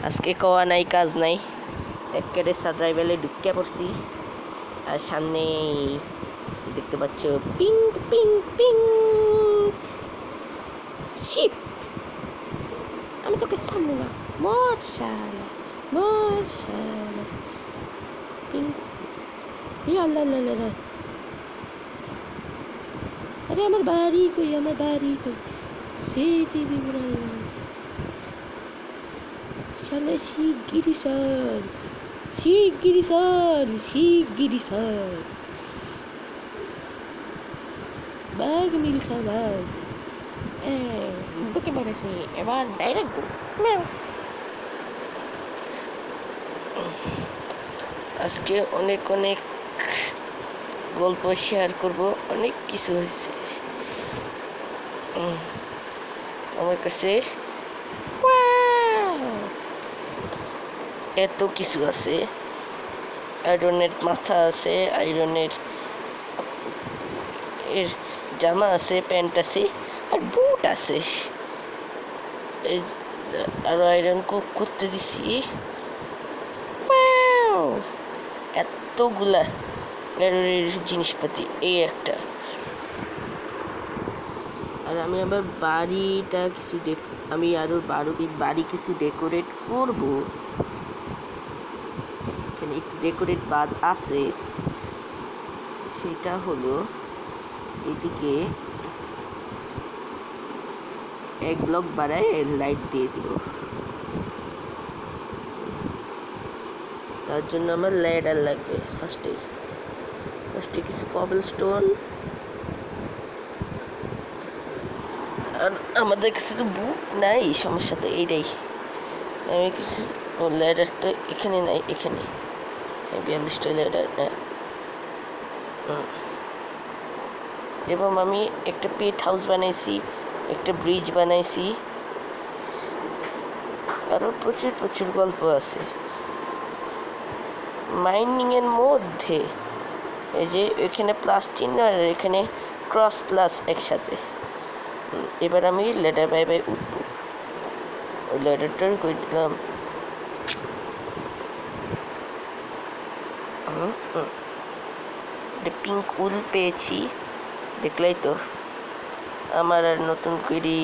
আজকে কওয়া নাই কাজ নাই, একেবারে সারড্রাইভেলে ঢুকে পড়ছি। আর সামনে দেখতে পাচ্ছ পিঙ্ক পিঙ্ক পিঙ্ক শিপ। আমি তোকে ছাড়বো না, মর শালা মর শালা। পিঙ্ক আল্লাহ আল্লাহ। আরে আমার বাড়ি কই, আমার বাড়ি কই? সেই দিদি শালা শিগগিরি সর, শিগগিরি সর, শিগগিরি সর। বাঘ মিল্খা বাঘ ঢুকে পড়েছি, এবার ডাইরেক্ট গো। আজকে অনেক অনেক গল্প শেয়ার করব, অনেক কিছু হয়েছে আমার কাছে, এত কিছু আছে। আয়রনের মাথা আছে, আয়রনের এর জামা আছে, প্যান্ট আছে, আর বুট আছে। আর আয়রন করতে দিছি এতগুলা আয়রনের জিনিসপাতি, এই একটা। আর আমি আবার বাড়িটা কিছু আমি আরো বাড়ি কিছু ডেকোরেট করব। এখানে একটু ডেকোরেট বাদ আছে, সেটা হলো এদিকে এক ব্লক বাড়ায় লাইট দিয়ে দিব। তার জন্য আমার ল্যাডার লাগবে। ফার্স্টে কিছু কবল স্টোন, আর আমাদের কাছে তো বুক নাই, সমস্যা তো এইটাই। আমি কিছু ল্যাডার তো এখানে নাই, এখানে 42টা ল্যাডার না। এবং আমি একটা পেট হাউস বানাইছি, একটা ব্রিজ বানাইছি, আরো প্রচুর প্রচুর গল্প আছে মাইনিং এর মধ্যে। এই যে এখানে প্লাস চিহ্ন আর এখানে ক্রস প্লাস একসাথে। এবার আমি ল্যাডার বাই বাই উঠবো। ওই ল্যাডারটার করে দিলাম। পিঙ্ক উল পেয়েছি, দেখলাই তো। আমার আর নতুন করে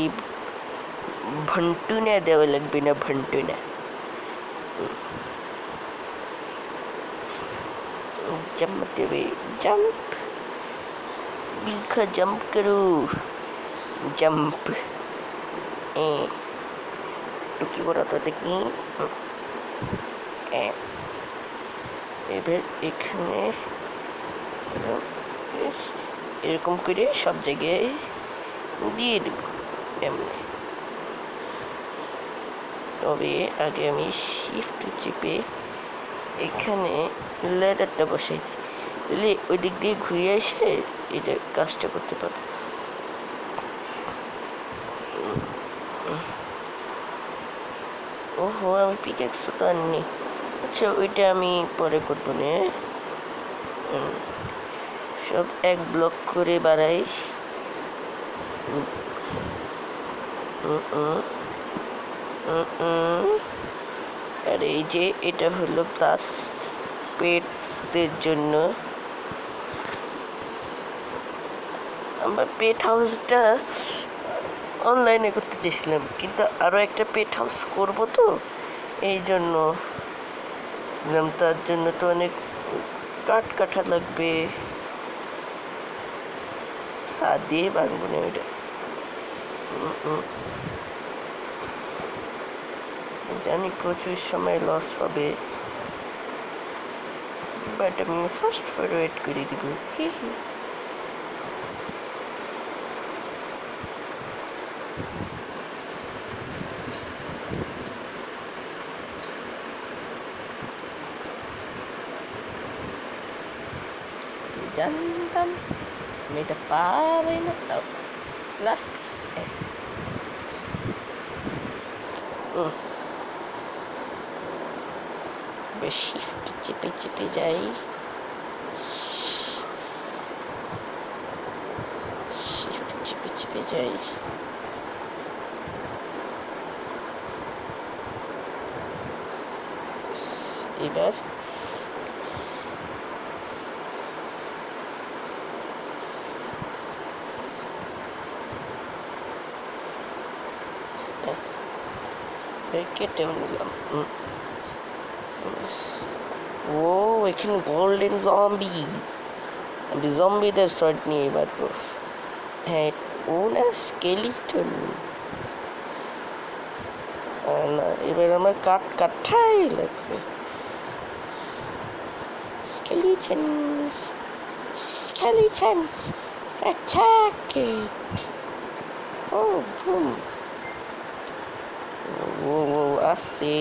ভন্টুনা দেওয়া লাগবে না, ভন্টুনা। জাম্প দেবে, জাম্প মিল্খা, জাম্প করো, জাম্প। টুকি করা তো দেখি। এবার এখানে এরকম করে সব জায়গায় দিয়ে দেব এমনি। তবে আগে আমি শিফট চেপে এখানে ল্যাডারটা বসাই দিই, তাহলে ওই দিক দিয়ে ঘুরে এসে এটা কাজটা করতে পারবো। ওহো, আমি পিকেক্স তো আননি। আচ্ছা, ওইটা আমি পরে করবো না। সব এক ব্লক করে বাড়াই। আর এই যে এটা হলো প্লাস পেটদের জন্য। আমরা পেট হাউসটা অনলাইনে করতে চেয়েছিলাম, কিন্তু আরো একটা পেট হাউস করবো তো, এই জন্য তার জন্য তো অনেক কাঠা লাগবে। ছাদ দিয়ে ভাঙবো না ওইটা। জানি প্রচুর সময় লস হবে, বাট আমি ফার্স্ট ফরওয়ার্ড করে দিব। জানতাম আমি এটা পাবে না। লাস্ট পিস শিফট চেপে চেপে যাই, শিফট চেপে চেপে যাই। এবার কেটেও নিলাম। ও এখানে গোল্ডেন জম্বিজ, আমি জম্বিদের শর্ট নিয়ে মারবো। হ্যাঁ ও না স্কেলিটন না, এবার আমার কাঠাই লাগবে। Skeletons, skeletons, attack it! Oh, boom! Whoa, aste,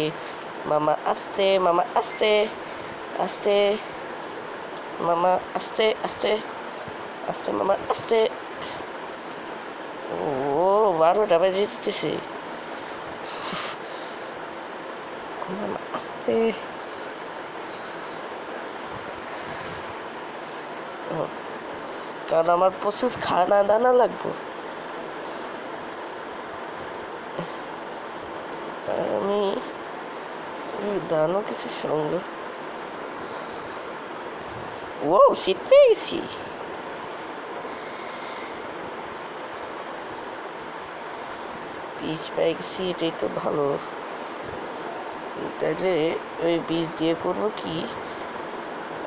mama, aste, mama, aste, aste, mama, aste, aste, aste, mama, aste. Oh, 12টা বেজে দিতেছে। মামা আস্তে। কারণ আমার প্রচুর খানা দানা লাগবে। আমি দানও কিছু সঙ্গে ও সিট পেয়ে গেছি। বীজ পেয়ে গেছি, এটাই তো ভালো। তাহলে ওই বীজ দিয়ে করবো কি,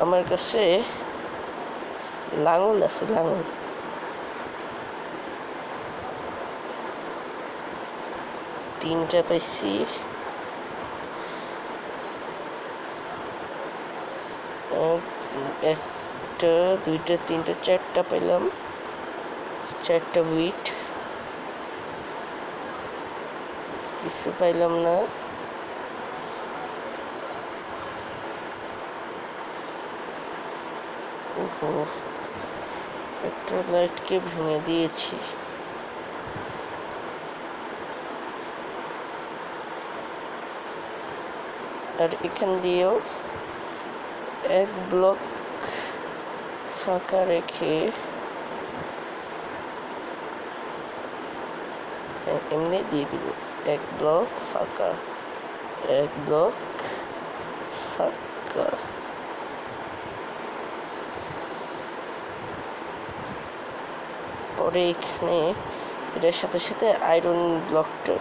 আমার কাছে লাঙল আছে, লাঙল। তিনটা পাইছি, একটা দুইটা তিনটা চারটা পাইলাম, চারটা উইট। কিছু পাইলাম না। ওহো, একটা লাইটকে ভেঙে দিয়েছি। আর এখান দিয়েও এক ব্লক ফাঁকা রেখে এমনি দিয়ে দিব। এক ব্লক ফাঁকা, এক ব্লক ফাঁকা। পরে এখানে এটার সাথে সাথে আয়রন ব্লকটা,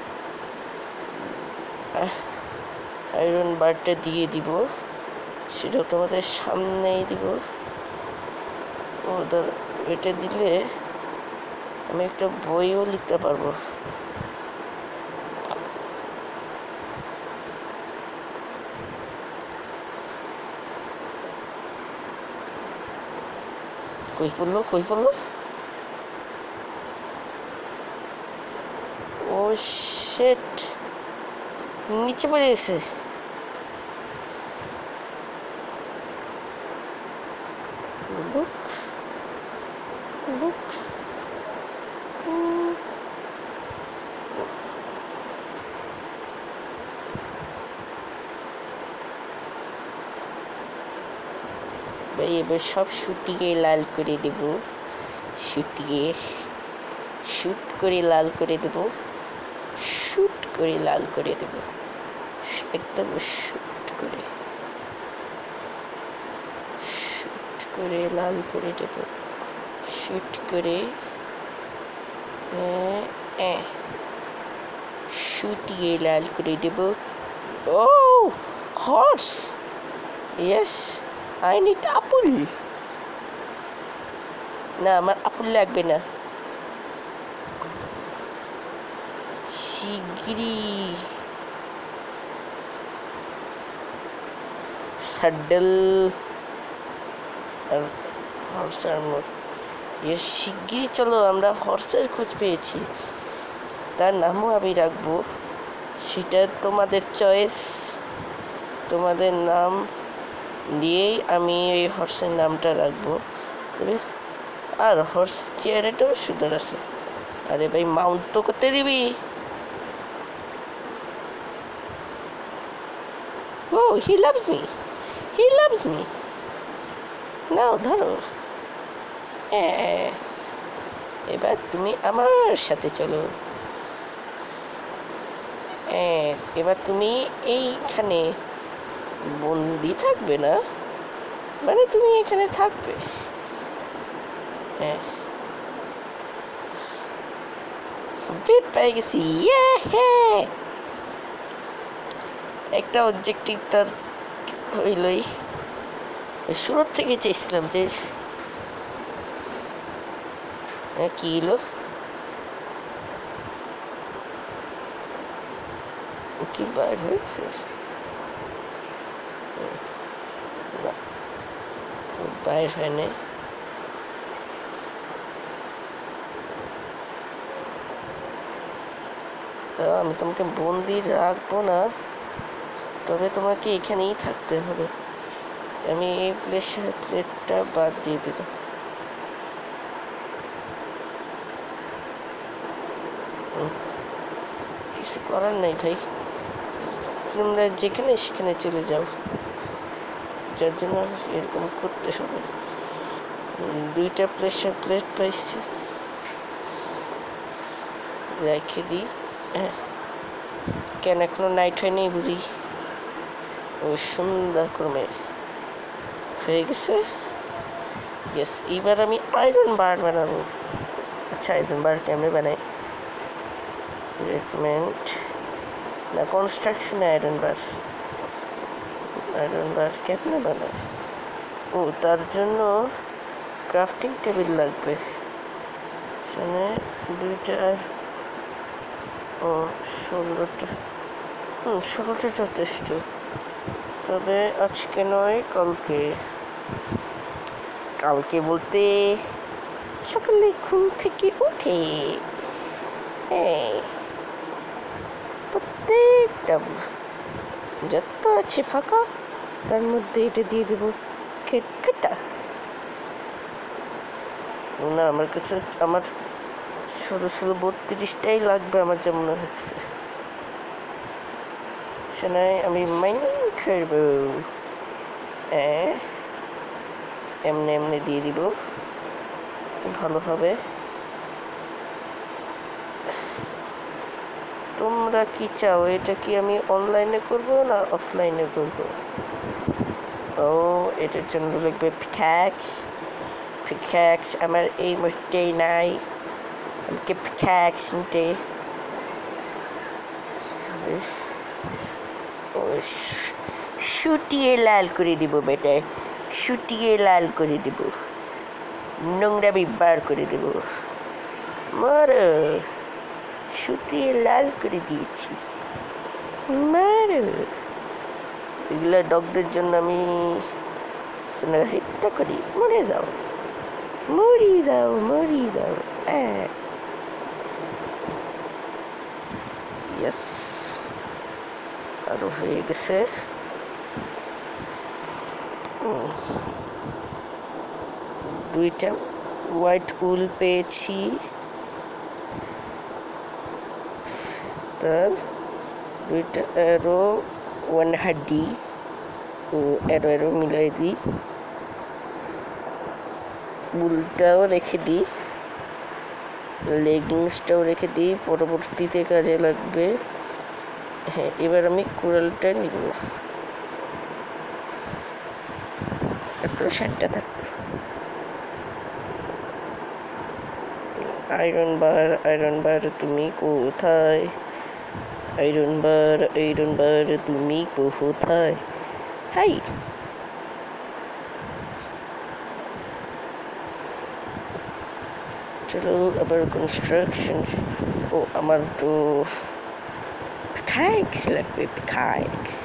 আয়রন বারটা দিয়ে দিব। সেটা তোমাদের সামনেই দিব। ওদের এটা দিলে আমি একটা বইও লিখতে পারবো। কই পড়লো, কই পড়লো? ও শিট, নিচে পড়ে গেছে। বুক বুক ভাই এবার সব শুটিয়ে লাল করে দেব, শুটিয়ে শুট করে লাল করে দেব, শুট করে লাল করে দেব, একদম শুট করে লাল করে দেব, শুট করে শুটিয়ে লাল করে দেব। Oh horse, yes I need apple. না আমার আপেল লাগবে না। শিগগিরি স্যাডেল আর হর্স আর্মর। শিগগিরি চলো, আমরা হর্সের খোঁজ পেয়েছি। তার নামও আমি রাখবো, সেটা তোমাদের চয়েস। তোমাদের নাম দিয়েই আমি এই হর্সের নামটা রাখবো। তবে আর হর্স চেয়ারটাও সুন্দর আছে। আরে ভাই মাউন্ট তো করতে দিবি। Oh he loves me, he loves me. নাও ধরো। এবার তুমি আমার সাথে চলো। এবার তুমি এইখানে বন্দি থাকবে না মানে তুমি এখানে থাকবে। হ্যাঁ, বেড পেয়ে গেছি। একটা অবজেক্টিভ তার হইলই, শুরুর থেকে চেয়েছিলাম যে কি হলো, কি বাইর হয়েছে না, বাইর হয়নি। তা আমি তোমাকে বন্দি রাখবো না, তবে তোমাকে এখানেই থাকতে হবে। আমি এই প্লেটটা বাদ দিয়ে দিলাম। কিছু করার নেই ভাই, তোমরা যেখানে সেখানে চলে যাও, যার জন্য এরকম করতে হবে। 2টা প্লেট পাইছি, রেখে দিই। হ্যাঁ, কেন এখনো নাইট হয়নি বুঝি? ও সুন্দর ক্রমে হয়ে গেছে। ইয়েস, এইবার আমি আয়রন বার বানাবো। আচ্ছা, আয়রন বার কেমনে বানাই? রেকমেন্ড না, কনস্ট্রাকশনে আয়রন বার কেমনে বানায়? ও, তার জন্য ক্রাফটিং টেবিল লাগবে। সেখানে 2টা আর 16টা। 16টা যথেষ্ট, তবে আজকে নয়, কালকে বলতে সকালে ঘুম থেকে উঠে প্রত্যেকটা যত আছে ফাঁকা তার মধ্যে এটা দিয়ে দেবো খেটা। না, আমার কাছে আমার 32টাই লাগবে আমার যা মনে হচ্ছে। সেনাই আমি মাইনিং করবো। এমনি দিয়ে দিব, ভালো হবে। তোমরা কি চাও, এটা কি আমি অনলাইনে করব না অফলাইনে করব? ও, এটার জন্য লাগবে পিক্যাক্স। আমার এই মুহূর্তেই নাই, আমাকে পিক্যাক্স নিতে। শুটিয়ে লাল করে দিব বেটা, শুটিয়ে লাল করে দিব, নোংরামি বার করে দেব। মারো, শুটিয়ে লাল করে দিয়েছি, মারো। এগুলো ডগদের জন্য আমি হত্যা করি। মরে যাও। ইয়েস, আরো হয়ে গেছে। 2টা হোয়াইট উল পেয়েছি, তার 2টা অ্যারো, 1 হাড্ডি। ও, অ্যারো মিলাই দিই, উলটাও রেখে দিই, লেগিংসটাও রেখে দিই, পরবর্তীতে কাজে লাগবে। হ্যাঁ, এবার আমি কুড়ালটা নিব। এত 7টা থাকবে। আয়রন বার তুমি কোথায়? আয়রন বার তুমি কোথায়? হাই, চলো আবার কনস্ট্রাকশন। ও, আমার তো পিক্যাক্স লাগবে, পিক্যাক্স।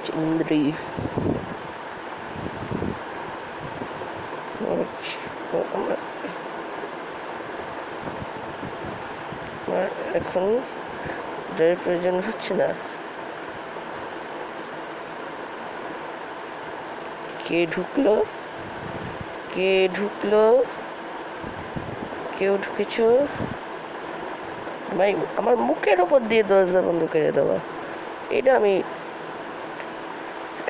চিন্দ্রি আমার এখন ড্রাইভ প্রয়োজন হচ্ছে না। কে ঢুকলো? কেউ ঢুকেছ ভাই? আমার মুখের ওপর দিয়ে দরজা বন্ধ করে দেওয়া, এটা আমি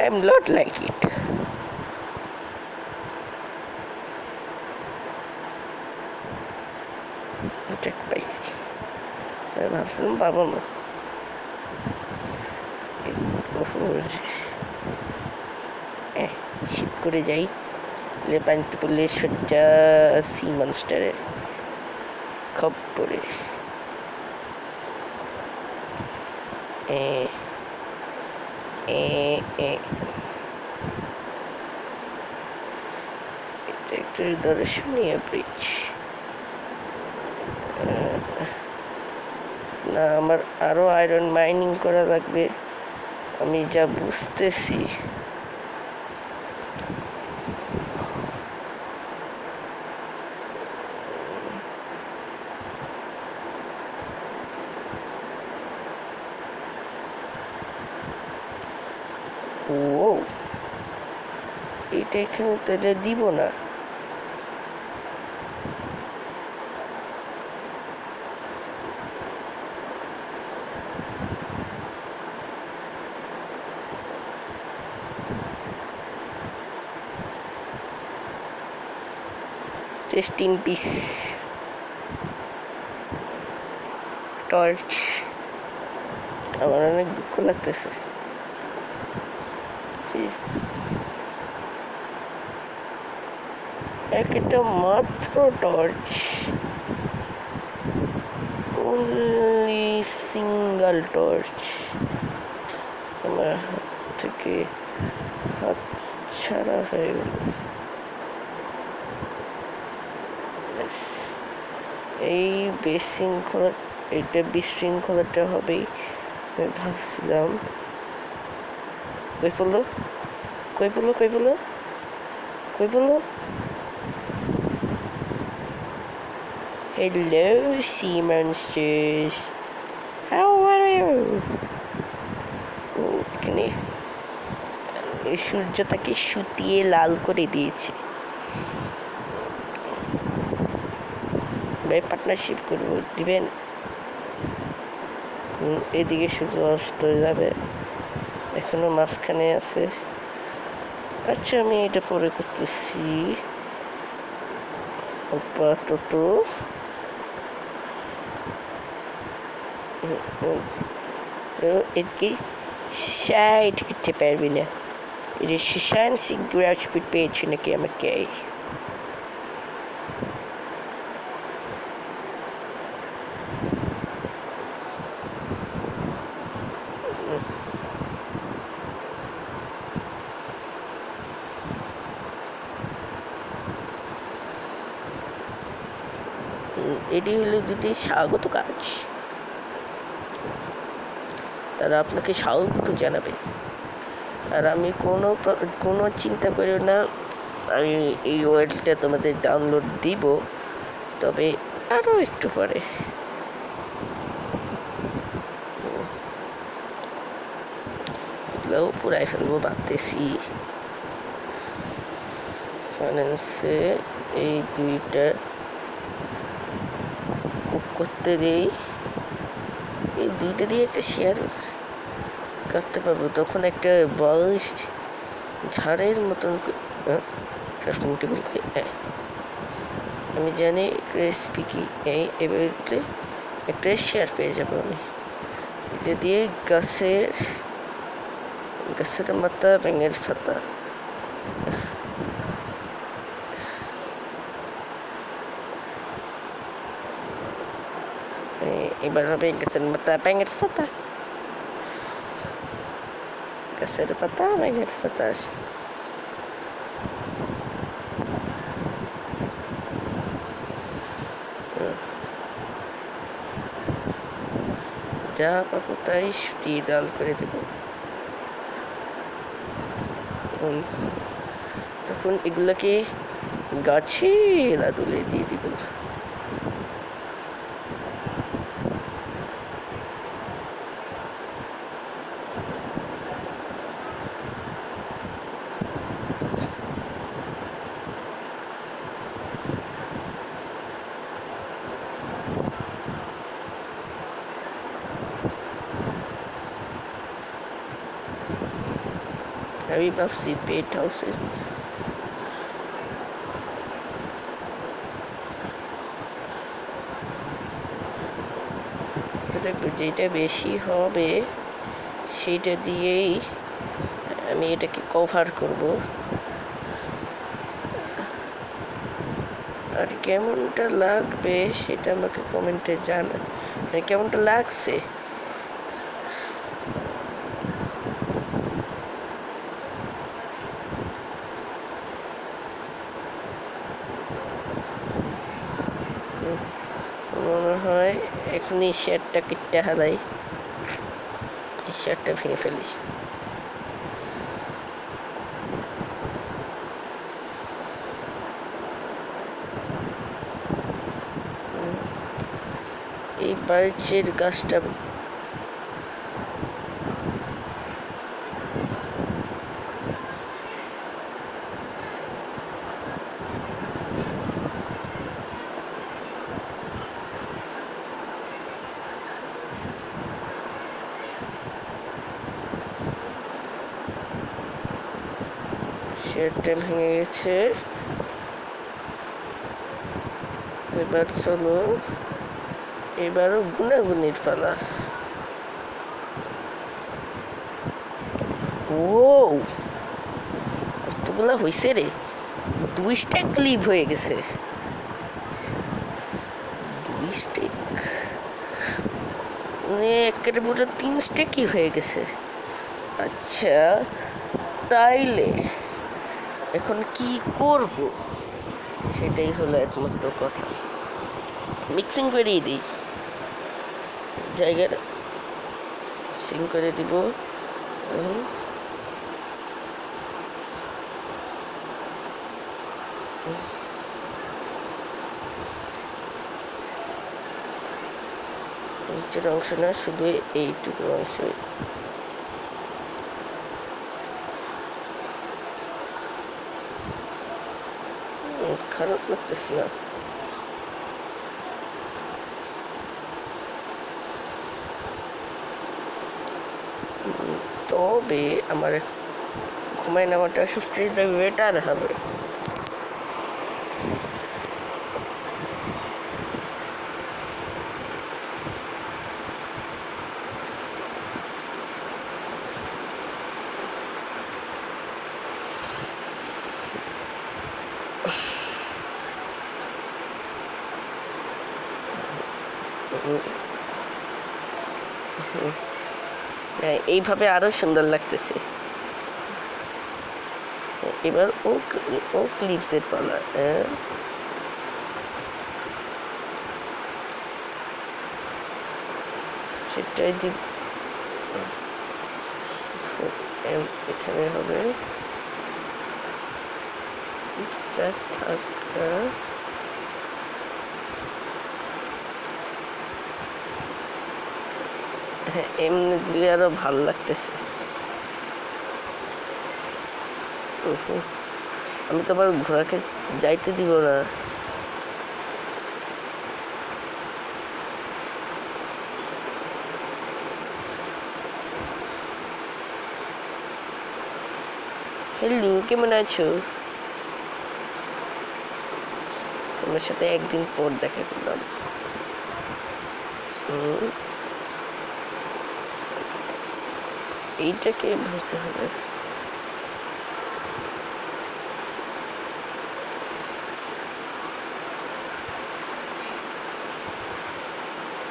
I'm not like it. পাইছি, ভাবছিলাম পাবো না। শিট করে যাই, পানিতে পড়লে সজ্জা সি মনস্টারের খপ্পরে। এটা একটা দর্শনীয় ব্রিজ না, আমার আরো আয়রন মাইনিং করা লাগবে আমি যা বুঝতেছি। ও এটা এখানে তাহলে দিব না। Rest in peace torch. আমার অনেক দুঃখ লাগতেছে। একটা মাত্র টর্চ, অনলি সিঙ্গল টর্চ আমার হাত থেকে হাত ছাড়া হয়ে গেল। এই বিশৃঙ্খলা, এটা বিশৃঙ্খলাটা হবেই আমি ভাবছিলাম। কই পড়লো কই পড়লো কই পড়লো কই পড়লো? Hello, sea monsters. How are you? এখানে সূর্যটাকে শুটিয়ে লাল করে দিয়েছে। ভাই পার্টনারশিপ করবো, দিবেন? এদিকে সূর্য অস্ত যাবে, এখনো মাঝখানে আছে। আচ্ছা আমি এটা পরে করতেছি আপাতত। এদিকে সাইড করতে পারবি না, এটা সুশান্ত সিং রাজপুত পেয়েছে নাকি আমাকে? এটি হলো দুটি স্বাগত কাজ, তারা আপনাকে স্বাগত জানাবে। আর আমি কোনো চিন্তা করি না, আমি এই ওয়ার্ল্ডটা তোমাদের ডাউনলোড দিব, তবে আরও একটু পরে। এগুলোও পুরাই ফেলবো ভাবতেছি। ফাইন্যান্সে এই দুইটা করতে দেই, এই দুইটা দিয়ে একটা শেয়ার করতে পারবো, তখন একটা বয়স ঝাড়ের মতন। আমি জানি রেসিপি কি, এবার দিলে একটা শেয়ার পেয়ে যাবো আমি। এটা দিয়ে গাছের মাথা ব্যাঙের ছাতা, এবার হবে গাছের মাথা ব্যাঙের ছাতা, গাছের পাতা ব্যাঙের ছাতা। যা পাবো তাই শুটিয়ে ডাল করে দেব। তখন এগুলোকে গাছে লাদুলে দিয়ে দিব। আমি ভাবছি পেট হাউসের দেখবো যেটা বেশি হবে সেইটা দিয়েই আমি এটাকে কভার করব। আর কেমনটা লাগবে সেটা আমাকে কমেন্টে জানান, মানে কেমনটা লাগছে। মনে হয় এখন এই শেয়ারটা কেটে হালাই, এই শেয়ারটা ভেঙে ফেলি। এই বার্চের গাছটা শেয়ারটা ভেঙে গেছে। এবার চলো, এবারও গুনাগুনির পালা। ও কতগুলা হয়েছে রে, 2 স্ট্যাক ক্লিপ হয়ে গেছে, 2 স্ট্যাক মানে একের পুরো 3 স্ট্যাকই হয়ে গেছে। আচ্ছা তাইলে এখন কি করব সেটাই হলো একমাত্র কথা। মিক্সিং করেই দিই, জায়গাটা মিক্সিং করে দিব। নিচের অংশ না, শুধু এইটুকু অংশ। খারাপ লাগতেছে না। তবে আমার ঘুমায় নেওয়াটা সবচেয়ে বেটার হবে। এইভাবে আরো সুন্দর লাগতেছে। এবার ও ক্লিপসের পালা। সেটাই দিব, এখানে হবে থাকা। হ্যাঁ এমনি দিলে আরো ভাল লাগতেছে। আমি তো আবার ঘোড়াকে যাইতে দিব না। হ্যালো, কেমন আছো? তোমার সাথে একদিন পর দেখা করলাম। এইটাকে ভাবতে হবে।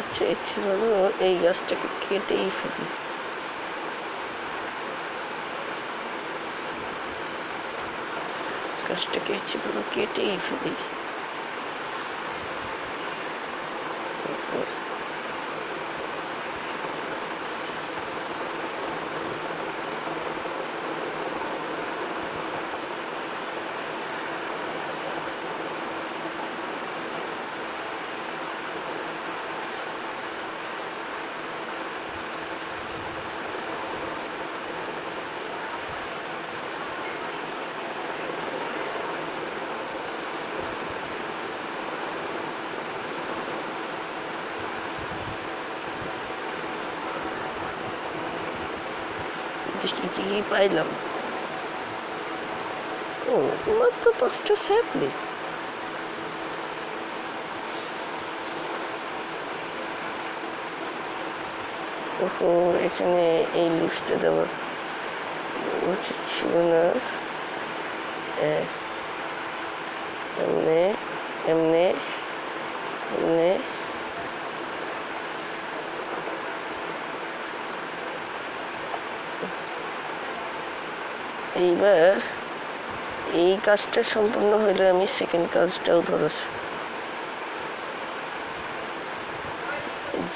আচ্ছা ইচ্ছে হলো এই গাছটাকে কেটেই ফেলি। গাছটাকে ইচ্ছে হলো কেটেই ফেলি। দেখি কি পাইলাম। ও মাত্র 5টা স্যাপলিং। ওহো, এখানে এই লিপসটা দেওয়া উচিত ছিল না। এমনি এমনি এমনি এইবার এই কাজটা সম্পূর্ণ হইলে আমি সেকেন্ড কাজটাও ধরো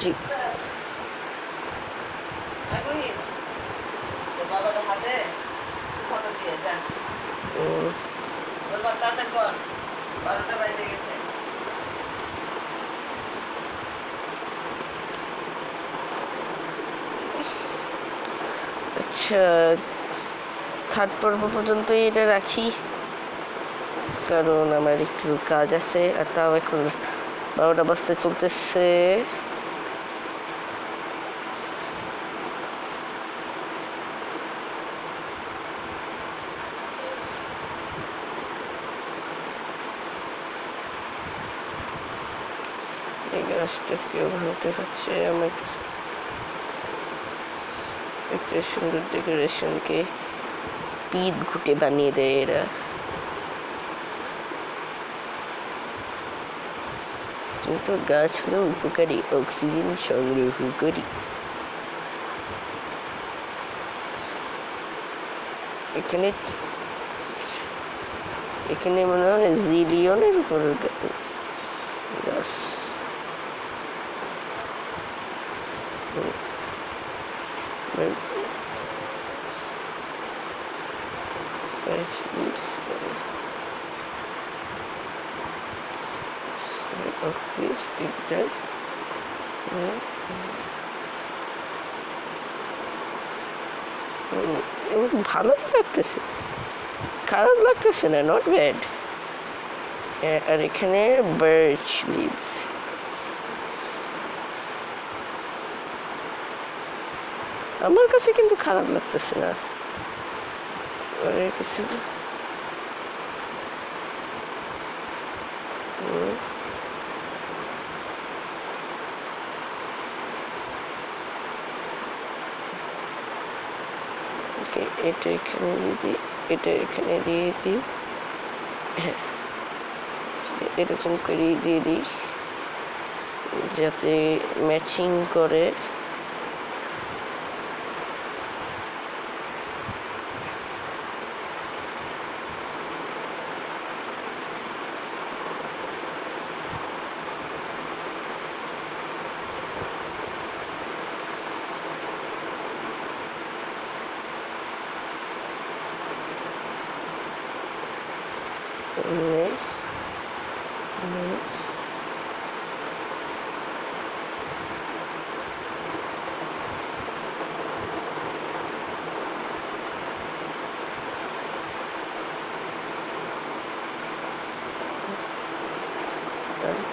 জি আচ্ছা, থার্ড পর্ব পর্যন্তই এটা রাখি, কারণ আমার একটু কাজ আছে। আর তাও এখন 12টা বাজতে চলতেছে। এই গাছটা কেউ ভাঙতে হচ্ছে আমাকে। একটা সুন্দর ডেকোরেশনকে পিঠ ঘুটে বানিয়ে দেয় এরা। কিন্তু গাছ হলো উপকারী, অক্সিজেন সংগ্রহ করি। এখানে এখানে মনে হয় জিলিয়নের উপর গাছ। ভালোই লাগতেছে, খারাপ লাগতেছে না, নট ব্যাড। আর এখানে বার্চ লিভস, আমার কাছে কিন্তু খারাপ লাগতেছে না। কিছু এটা এখানে দিয়ে দিই, এটা এখানে দিয়ে দিই। হ্যাঁ, এরকম করে দিয়ে দিই যাতে ম্যাচিং করে।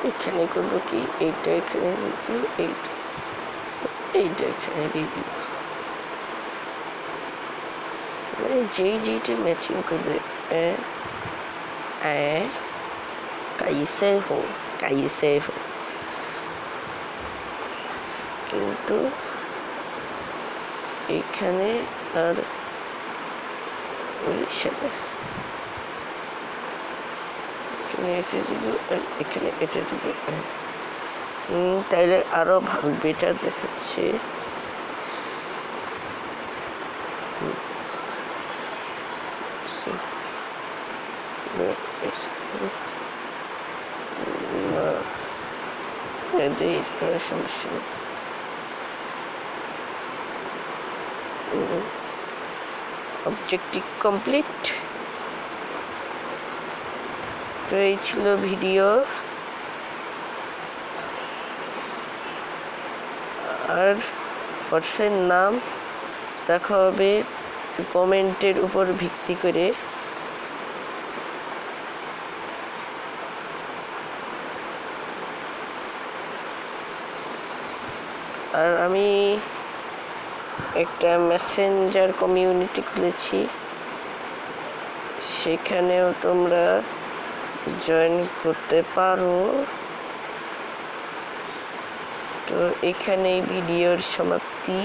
এখানে করবো কি, এইটা এখানে দিয়ে দিব, এইটা এখানে দিয়ে দিব, মানে যেইটা ম্যাচিং করবে। কাইসে হো কিন্তু এখানে আর এখানে এটা দিব আর এখানে এটা দিব। তাইলে আরো ভালো বেটার দেখাচ্ছে। সমস্যা নেই। Objective complete. তো এই ছিল ভিডিও। আর কোর্সের নাম রাখা হবে কমেন্টের উপর ভিত্তি করে। আর আমি একটা মেসেঞ্জার কমিউনিটি খুলেছি, সেখানেও তোমরা জয়েন করতে পারো। তো এখানেই ভিডিওর সমাপ্তি।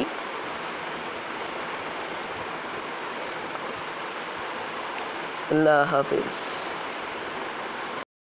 আল্লাহ হাফেজ।